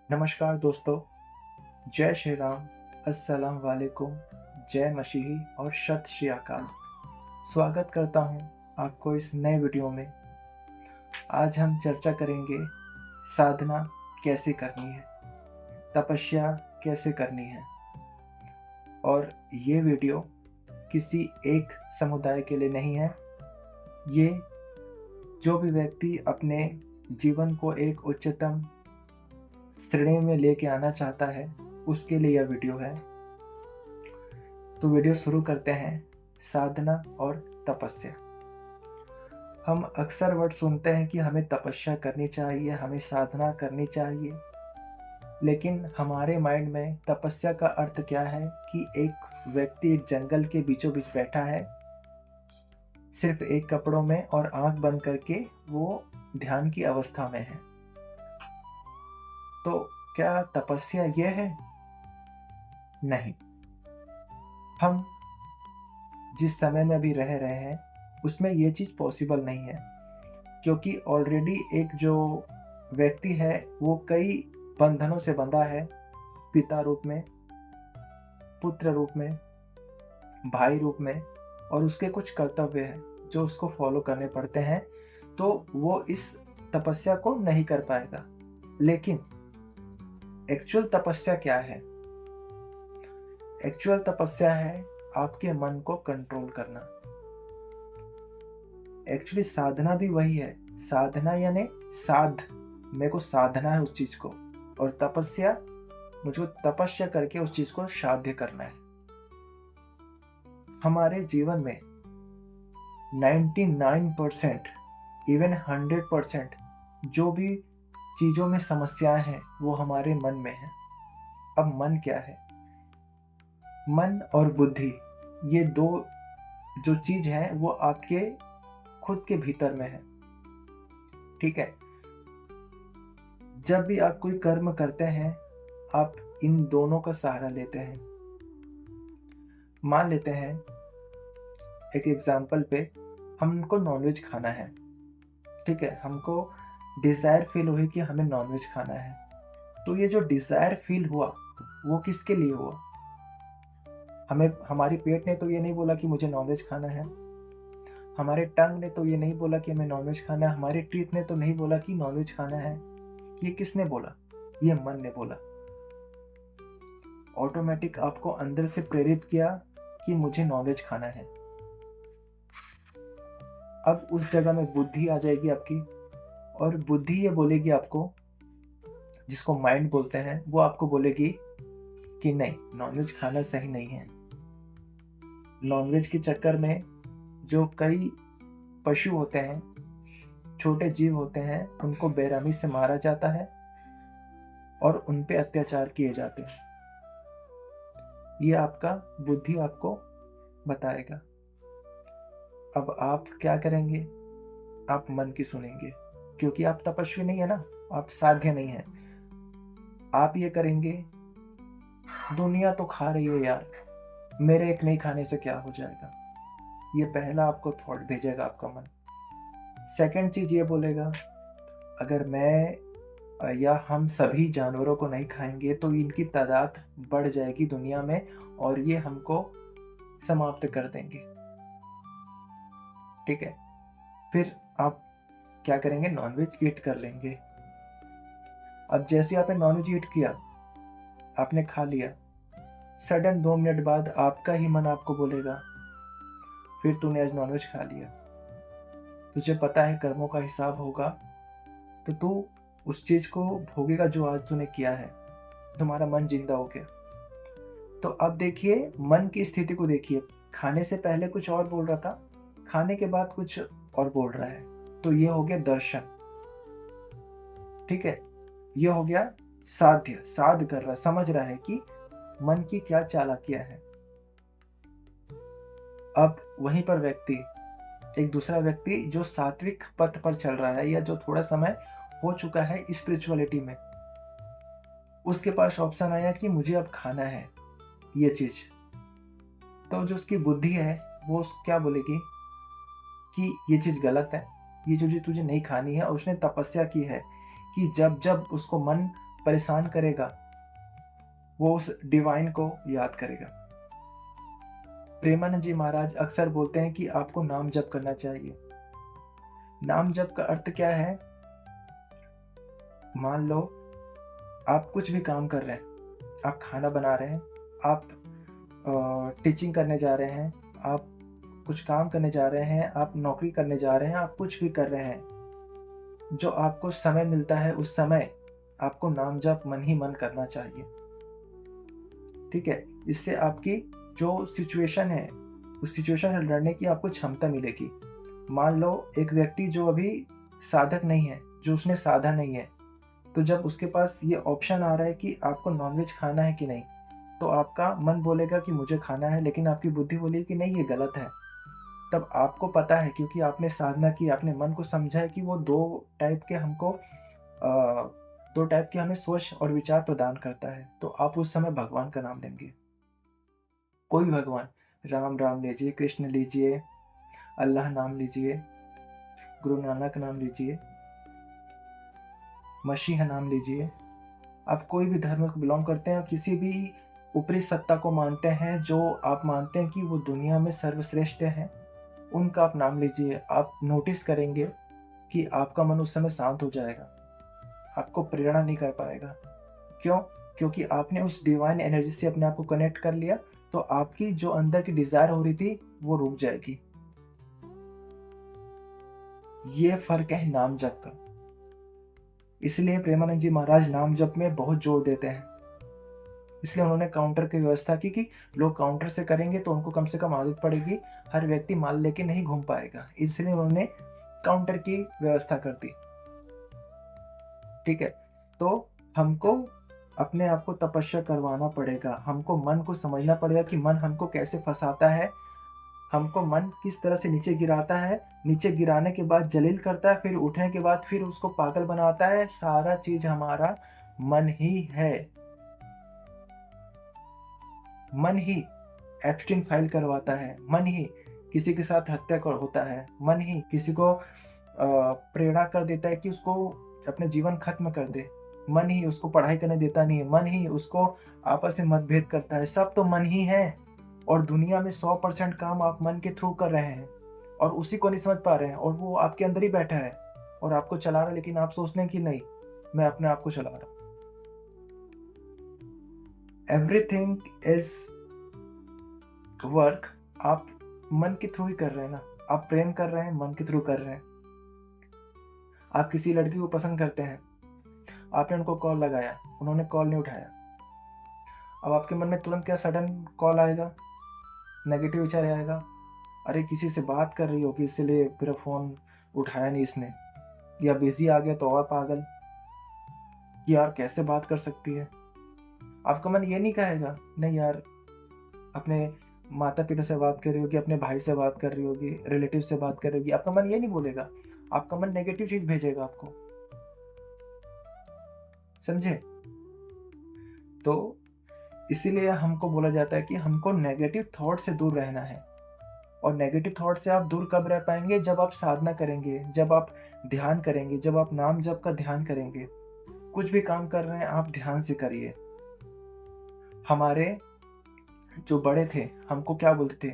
नमस्कार दोस्तों, जय श्री राम, अस्सलाम वालेकुम, जय मसीही और सत श्री अकाल। स्वागत करता हूँ आपको इस नए वीडियो में। आज हम चर्चा करेंगे साधना कैसे करनी है, तपस्या कैसे करनी है। और ये वीडियो किसी एक समुदाय के लिए नहीं है। ये जो भी व्यक्ति अपने जीवन को एक उच्चतम श्रेणी में लेके आना चाहता है, उसके लिए यह वीडियो है। तो वीडियो शुरू करते हैं। साधना और तपस्या। हम अक्सर वर्ड सुनते हैं कि हमें तपस्या करनी चाहिए, हमें साधना करनी चाहिए, लेकिन हमारे माइंड में तपस्या का अर्थ क्या है कि एक व्यक्ति एक जंगल के बीचों बीच बैठा है, सिर्फ एक कपड़ों में और आंख बंद करके वो ध्यान की अवस्था में है। तो क्या तपस्या यह है? नहीं। हम जिस समय में अभी रह रहे हैं उसमें ये चीज़ पॉसिबल नहीं है, क्योंकि ऑलरेडी एक जो व्यक्ति है वो कई बंधनों से बंधा है। पिता रूप में, पुत्र रूप में, भाई रूप में, और उसके कुछ कर्तव्य हैं जो उसको फॉलो करने पड़ते हैं। तो वो इस तपस्या को नहीं कर पाएगा। लेकिन एक्चुअल तपस्या क्या है? एक्चुअल तपस्या है आपके मन को कंट्रोल करना। एक्चुअली साधना भी वही है। साधना यानी मेरे को साधना है उस चीज को, और तपस्या मुझको तपस्या करके उस चीज को साध्य करना है। हमारे जीवन में 99% इवन 100% जो भी चीजों में समस्याएं हैं वो हमारे मन में है। अब मन क्या है? मन और बुद्धि, ये दो जो चीज है वो आपके खुद के भीतर में है। ठीक है। जब भी आप कोई कर्म करते हैं आप इन दोनों का सहारा लेते हैं। मान लेते हैं एक एग्जाम्पल पे, हमको नॉनवेज खाना है। ठीक है, हमको डिज़ायर फील हुई कि हमें नॉनवेज खाना है। तो ये जो डिज़ायर फील हुआ वो किसके लिए हुआ? हमें हमारी पेट ने तो ये नहीं बोला कि मुझे नॉनवेज खाना है, हमारे टंग ने तो ये नहीं बोला कि हमें नॉनवेज खाना है, हमारे टीथ ने तो नहीं बोला कि नॉनवेज खाना है। ये किसने बोला? ये मन ने बोला। ऑटोमेटिक आपको अंदर से प्रेरित किया कि मुझे नॉनवेज खाना है। अब उस जगह में बुद्धि आ जाएगी आपकी, और बुद्धि ये बोलेगी आपको, जिसको माइंड बोलते हैं, वो आपको बोलेगी कि नहीं, नॉनवेज खाना सही नहीं है। नॉनवेज के चक्कर में जो कई पशु होते हैं, छोटे जीव होते हैं, उनको बेरहमी से मारा जाता है और उन पे अत्याचार किए जाते हैं। ये आपका बुद्धि आपको बताएगा। अब आप क्या करेंगे? आप मन की सुनेंगे, क्योंकि आप तपस्वी नहीं है ना, आप साध्य नहीं है। आप ये करेंगे, दुनिया तो खा रही है यार, मेरे एक नहीं खाने से क्या हो जाएगा। ये पहला आपको थॉट भेजेगा आपका मन। सेकंड चीज ये बोलेगा, अगर मैं या हम सभी जानवरों को नहीं खाएंगे तो इनकी तादाद बढ़ जाएगी दुनिया में और ये हमको समाप्त कर देंगे। ठीक है। फिर आप क्या करेंगे? नॉनवेज ईट कर लेंगे। अब जैसे आपने नॉनवेज ईट किया, आपने खा लिया, सडन 2 मिनट बाद आपका ही मन आपको बोलेगा, फिर तूने आज नॉनवेज खा लिया, तुझे पता है कर्मों का हिसाब होगा, तो तू उस चीज को भोगेगा जो आज तूने किया है। तुम्हारा मन जिंदा हो गया। तो अब देखिए मन की स्थिति को देखिए। खाने से पहले कुछ और बोल रहा था, खाने के बाद कुछ और बोल रहा है। तो ये हो गया दर्शन। ठीक है, ये हो गया साध कर रहा, समझ रहा है कि मन की क्या चालाकियां है। अब वहीं पर एक दूसरा व्यक्ति जो सात्विक पथ पर चल रहा है या जो थोड़ा समय हो चुका है स्पिरिचुअलिटी में, उसके पास ऑप्शन आया कि मुझे अब खाना है ये चीज। तो जो उसकी बुद्धि है वो क्या बोलेगी कि ये चीज गलत है, ये चीज तुझे नहीं खानी है। और उसने तपस्या की है कि जब जब उसको मन परेशान करेगा वो उस डिवाइन को याद करेगा। प्रेमानंद जी महाराज अक्सर बोलते हैं कि आपको नाम जप करना चाहिए। नाम जप का अर्थ क्या है? मान लो आप कुछ भी काम कर रहे हैं, आप खाना बना रहे हैं, आप टीचिंग करने जा रहे हैं, आप कुछ काम करने जा रहे हैं, आप नौकरी करने जा रहे हैं, आप कुछ भी कर रहे हैं, जो आपको समय मिलता है उस समय आपको नाम जप मन ही मन करना चाहिए। ठीक है, इससे आपकी जो सिचुएशन है उस सिचुएशन से लड़ने की आपको क्षमता मिलेगी। मान लो एक व्यक्ति जो अभी साधक नहीं है, जो उसने साधा नहीं है, तो जब उसके पास ये ऑप्शन आ रहा है कि आपको नॉनवेज खाना है कि नहीं, तो आपका मन बोलेगा कि मुझे खाना है, लेकिन आपकी बुद्धि बोलेगी कि नहीं ये गलत है। तब आपको पता है, क्योंकि आपने साधना की, आपने मन को समझा है कि वो दो टाइप के हमें सोच और विचार प्रदान करता है, तो आप उस समय भगवान का नाम लेंगे। कोई भगवान, राम राम लीजिए, कृष्ण लीजिए, अल्लाह नाम लीजिए, गुरु नानक नाम लीजिए, मसीह नाम लीजिए। आप कोई भी धर्म को बिलोंग करते हैं, किसी भी ऊपरी सत्ता को मानते हैं जो आप मानते हैं कि वो दुनिया में सर्वश्रेष्ठ है, उनका आप नाम लीजिए। आप नोटिस करेंगे कि आपका मन उस समय शांत हो जाएगा, आपको प्रेरणा नहीं कर पाएगा। क्यों? क्योंकि आपने उस डिवाइन एनर्जी से अपने आप को कनेक्ट कर लिया, तो आपकी जो अंदर की डिजायर हो रही थी वो रुक जाएगी। ये फर्क है नाम जप का। इसलिए प्रेमानंद जी महाराज नाम जप में बहुत जोर देते हैं। इसलिए उन्होंने काउंटर की व्यवस्था की कि लोग काउंटर से करेंगे तो उनको कम से कम आदत पड़ेगी, हर व्यक्ति माल लेके नहीं घूम पाएगा, इसलिए उन्होंने काउंटर की व्यवस्था कर दी। ठीक है, तो हमको अपने आप को तपस्या करवाना पड़ेगा, हमको मन को समझना पड़ेगा कि मन हमको कैसे फंसाता है, हमको मन किस तरह से नीचे गिराता है, नीचे गिराने के बाद जलील करता है, फिर उठने के बाद फिर उसको पागल बनाता है। सारा चीज हमारा मन ही है। मन ही एब्स्टिन फाइल करवाता है, मन ही किसी के साथ हत्या कर होता है, मन ही किसी को प्रेरणा कर देता है कि उसको अपने जीवन खत्म कर दे, मन ही उसको पढ़ाई करने देता नहीं है, मन ही उसको आपस में मतभेद करता है। सब तो मन ही है, और दुनिया में 100% काम आप मन के थ्रू कर रहे हैं और उसी को नहीं समझ पा रहे हैं, और वो आपके अंदर ही बैठा है और आपको चला रहा है, लेकिन आप सोचते हैं कि नहीं मैं अपने आप को चला रहा हूं। एवरीथिंग इज वर्क, आप मन के थ्रू ही कर रहे हैं ना, आप प्रेम कर रहे हैं मन के थ्रू कर रहे हैं। आप किसी लड़की को पसंद करते हैं, आपने उनको कॉल लगाया, उन्होंने कॉल नहीं उठाया, अब आपके मन में तुरंत क्या सडन कॉल आएगा, नेगेटिव विचार आएगा, अरे किसी से बात कर रही होगी इसलिए मेरा फ़ोन उठाया नहीं इसने, या बिजी आ गया तो और पागल, कि यार कैसे बात कर सकती है। आपका मन ये नहीं कहेगा नहीं यार, अपने माता पिता से बात कर रही होगी, अपने भाई से बात कर रही होगी, रिलेटिव से बात कर रही होगी, आपका मन ये नहीं बोलेगा, आपका मन नेगेटिव चीज भेजेगा आपको। समझे? तो इसीलिए हमको बोला जाता है कि हमको नेगेटिव थॉट से दूर रहना है। और नेगेटिव थॉट से आप दूर कब रह पाएंगे? जब आप साधना करेंगे, जब आप ध्यान करेंगे, जब आप नाम जप का ध्यान करेंगे। कुछ भी काम कर रहे हैं आप ध्यान से करिए। हमारे जो बड़े थे हमको क्या बोलते थे?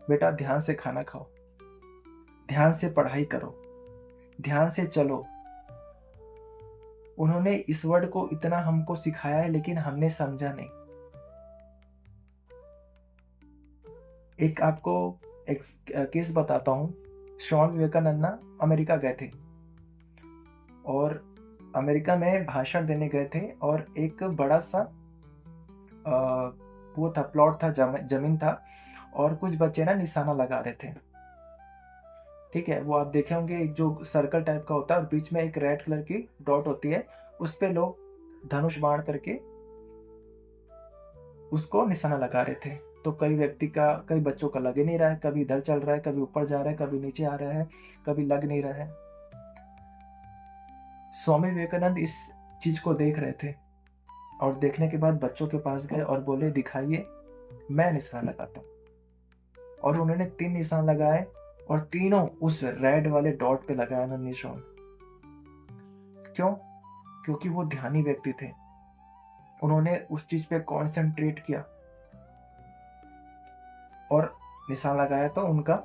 बेटा ध्यान से खाना खाओ, ध्यान से पढ़ाई करो, ध्यान से चलो। उन्होंने इस वर्ड को इतना हमको सिखाया है, लेकिन हमने समझा नहीं। एक आपको एक केस बताता हूँ। स्वामी विवेकानंद ना अमेरिका गए थे, और अमेरिका में भाषण देने गए थे, और एक बड़ा सा वो था, प्लॉट था, जमीन था, और कुछ बच्चे ना निशाना लगा रहे थे। ठीक है, वो आप देखे होंगे, एक जो सर्कल टाइप का होता है और बीच में एक रेड कलर की डॉट होती है, उस पे लोग धनुष बाण करके उसको निशाना लगा रहे थे। तो कई बच्चों का लग ही नहीं रहा है, कभी इधर चल रहा है, कभी ऊपर जा रहा है, कभी नीचे आ रहा है, कभी लग नहीं रहा है। स्वामी विवेकानंद इस चीज को देख रहे थे, और देखने के बाद बच्चों के पास गए और बोले दिखाइए, मैं निशाना लगाता हूँ। और उन्होंने 3 निशान लगाए, और तीनों उस रेड वाले डॉट पे लगाया उन्होंने निशान। क्यों? क्योंकि वो ध्यानी व्यक्ति थे, उन्होंने उस चीज पे कॉन्सेंट्रेट किया और निशान लगाया तो उनका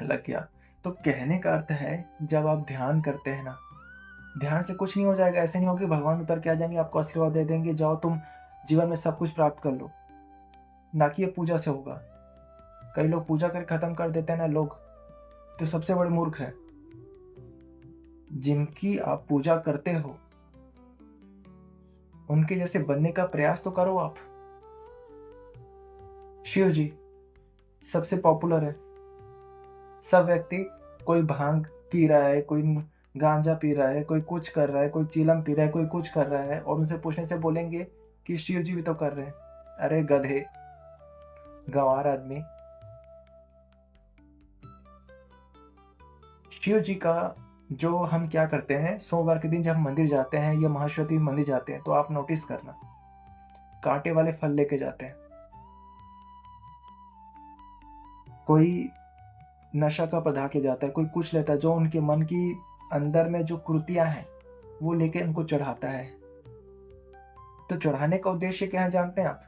लग गया। तो कहने का अर्थ है, जब आप ध्यान करते हैं ना, ध्यान से कुछ नहीं हो जाएगा। ऐसे नहीं हो कि भगवान उतर के आ जाएंगे, आपको आशीर्वाद दे देंगे, जाओ तुम जीवन में सब कुछ प्राप्त कर लो। ना कि ये पूजा से होगा। कई लोग पूजा कर खत्म कर देते हैं ना लोग, तो सबसे बड़े मूर्ख है। जिनकी आप पूजा करते हो उनके जैसे बनने का प्रयास तो करो आप। शिव जी सबसे पॉपुलर है। सब व्यक्ति, कोई भांग पी रहा है, कोई गांजा पी रहा है, कोई कुछ कर रहा है, कोई चीलम पी रहा है, कोई कुछ कर रहा है, और उनसे पूछने से बोलेंगे कि शिव जी भी तो कर रहे हैं। अरे गधे, गंवार आदमी। शिव जी का जो हम क्या करते हैं, सोमवार के दिन जब हम मंदिर जाते हैं या महाशिवरात्रि मंदिर जाते हैं, तो आप नोटिस करना, कांटे वाले फल लेके जाते हैं। कोई नशा का पदार्थ ले जाता है, कोई कुछ लेता है, जो उनके मन की अंदर में जो कुर्तियां हैं वो लेके उनको चढ़ाता है। तो चढ़ाने का उद्देश्य क्या है जानते हैं आप?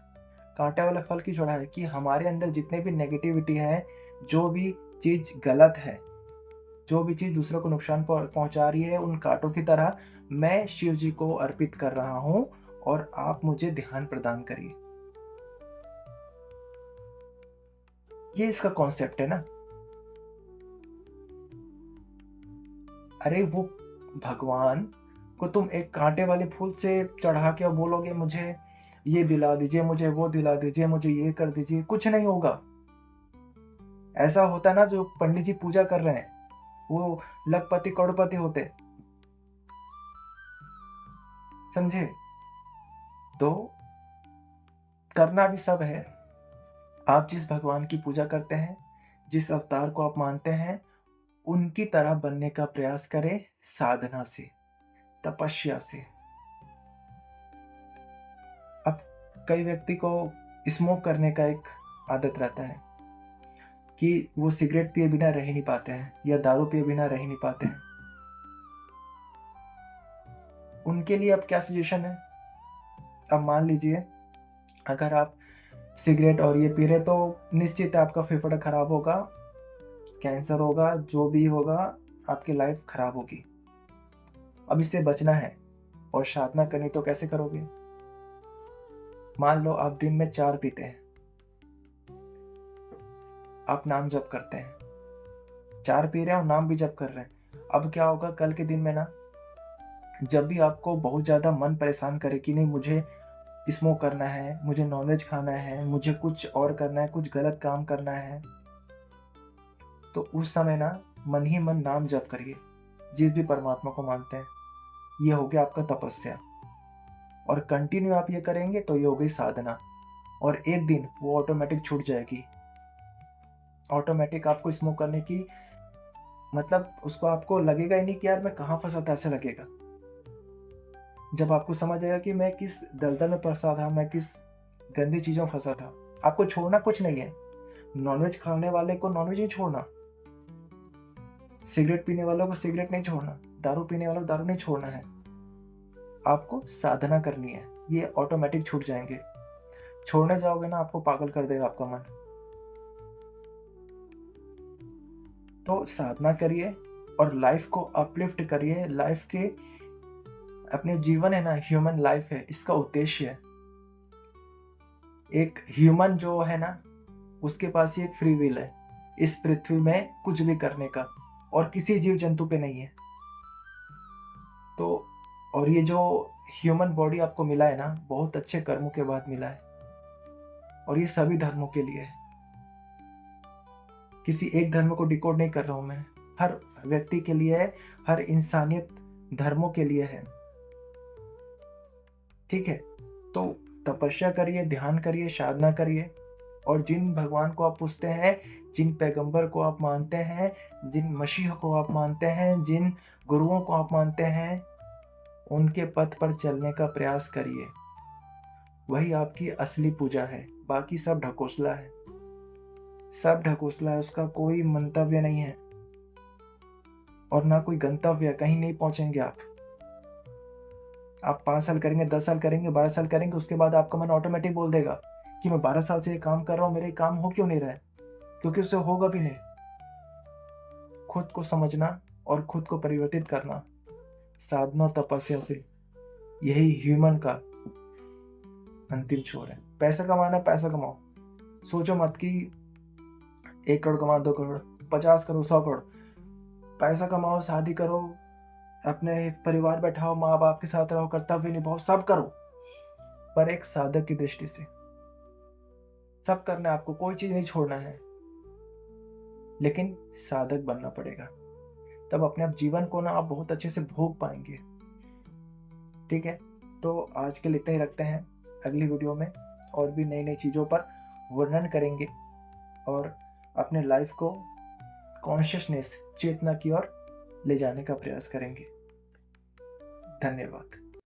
कांटे वाला फल की चढ़ाए कि हमारे अंदर जितने भी नेगेटिविटी है, जो भी चीज गलत है, जो भी चीज दूसरों को नुकसान पहुंचा रही है, उन कांटों की तरह मैं शिव जी को अर्पित कर रहा हूं और आप मुझे ध्यान प्रदान करिए। ये इसका कॉन्सेप्ट है ना। अरे वो भगवान को तुम एक कांटे वाले फूल से चढ़ा के और बोलोगे मुझे ये दिला दीजिए, मुझे वो दिला दीजिए, मुझे ये कर दीजिए, कुछ नहीं होगा। ऐसा होता ना, जो पंडित जी पूजा कर रहे हैं वो लखपति करोड़पति होते, समझे? तो करना भी सब है। आप जिस भगवान की पूजा करते हैं, जिस अवतार को आप मानते हैं, उनकी तरह बनने का प्रयास करें, साधना से, तपस्या से। अब कई व्यक्ति को स्मोक करने का एक आदत रहता है कि वो सिगरेट पिए बिना रह ही नहीं पाते हैं या दारू पिए बिना रह ही नहीं पाते हैं। उनके लिए अब क्या सजेशन है? अब मान लीजिए अगर आप सिगरेट और ये पी रहे, तो निश्चित है आपका फेफड़ा खराब होगा, कैंसर होगा, जो भी होगा, आपकी लाइफ खराब होगी। अब इससे बचना है और साधना करनी, तो कैसे करोगे? मान लो आप दिन में 4 पीते हैं, आप नाम जप करते हैं, 4 पी रहे हैं और नाम भी जप कर रहे हैं। अब क्या होगा कल के दिन में ना, जब भी आपको बहुत ज़्यादा मन परेशान करे कि नहीं मुझे स्मोक करना है, मुझे नॉनवेज खाना है, मुझे कुछ और करना है, कुछ गलत काम करना है, तो उस समय ना मन ही मन नाम जप करिए, जिस भी परमात्मा को मानते हैं। ये हो गया आपका तपस्या। और कंटिन्यू आप ये करेंगे तो ये हो गई साधना, और एक दिन वो ऑटोमेटिक छूट जाएगी। ऑटोमेटिक आपको स्मोक करने की, मतलब उसको आपको लगेगा ही नहीं कि यार मैं कहाँ फंसा था, ऐसा लगेगा। जब आपको समझ आएगा कि मैं किस दलदल में फंसा था, मैं किस गंदी चीज़ों में फंसा था। आपको छोड़ना कुछ नहीं है। नॉनवेज खाने वाले को नॉनवेज नहीं छोड़ना, सिगरेट पीने वालों को सिगरेट नहीं छोड़ना, दारू पीने वालों को दारू नहीं छोड़ना है। आपको साधना करनी है, ये ऑटोमेटिक छूट जाएंगे। छोड़ने जाओगे ना, आपको पागल कर देगा आपका मन। तो साधना करिए और लाइफ को अपलिफ्ट करिए। लाइफ के अपने जीवन है ना, ह्यूमन लाइफ है, इसका उद्देश्य है। एक ह्यूमन जो है ना, उसके पास ही एक फ्री विल है इस पृथ्वी में कुछ भी करने का, और किसी जीव जंतु पे नहीं है। तो और ये जो ह्यूमन बॉडी आपको मिला है ना, बहुत अच्छे कर्मों के बाद मिला है, और ये सभी धर्मों के लिए है। किसी एक धर्म को डिकोड नहीं कर रहा हूं मैं, हर व्यक्ति के लिए है, हर इंसानियत धर्मों के लिए है। ठीक है? तो तपस्या करिए, ध्यान करिए, साधना करिए, और जिन भगवान को आप पूछते हैं, जिन पैगंबर को आप मानते हैं, जिन मसीह को आप मानते हैं, जिन गुरुओं को आप मानते हैं, उनके पथ पर चलने का प्रयास करिए। वही आपकी असली पूजा है। बाकी सब ढकोसला है, सब ढकोसला है, उसका कोई मंतव्य नहीं है और ना कोई गंतव्य, कहीं नहीं पहुंचेंगे आप। आप 5 साल करेंगे, 10 साल करेंगे, 12 साल करेंगे, उसके बाद आपका मन ऑटोमेटिक बोल देगा कि मैं 12 साल से ये काम कर रहा हूँ, मेरे काम हो क्यों नहीं रहा है, क्योंकि उससे होगा भी नहीं। खुद को समझना और खुद को परिवर्तित करना साधना और तपस्या से, यही ह्यूमन का अंतिम छोर है। पैसा कमाना, पैसा कमाओ, सोचो मत कि 1 करोड़ कमा, 2 करोड़, 50 करोड़, 100 करोड़। पैसा कमाओ, शादी करो, अपने परिवार बैठाओ, माँ बाप के साथ रहो, कर्तव्य निभाओ, सब करो, पर एक साधक की दृष्टि से। सब करना है आपको, कोई चीज नहीं छोड़ना है, लेकिन साधक बनना पड़ेगा। तब अपने आप जीवन को ना आप बहुत अच्छे से भोग पाएंगे। ठीक है, तो आज के लिए इतना ही रखते हैं। अगली वीडियो में और भी नई नई चीज़ों पर वर्णन करेंगे और अपने लाइफ को कॉन्शियसनेस, चेतना की ओर ले जाने का प्रयास करेंगे। धन्यवाद।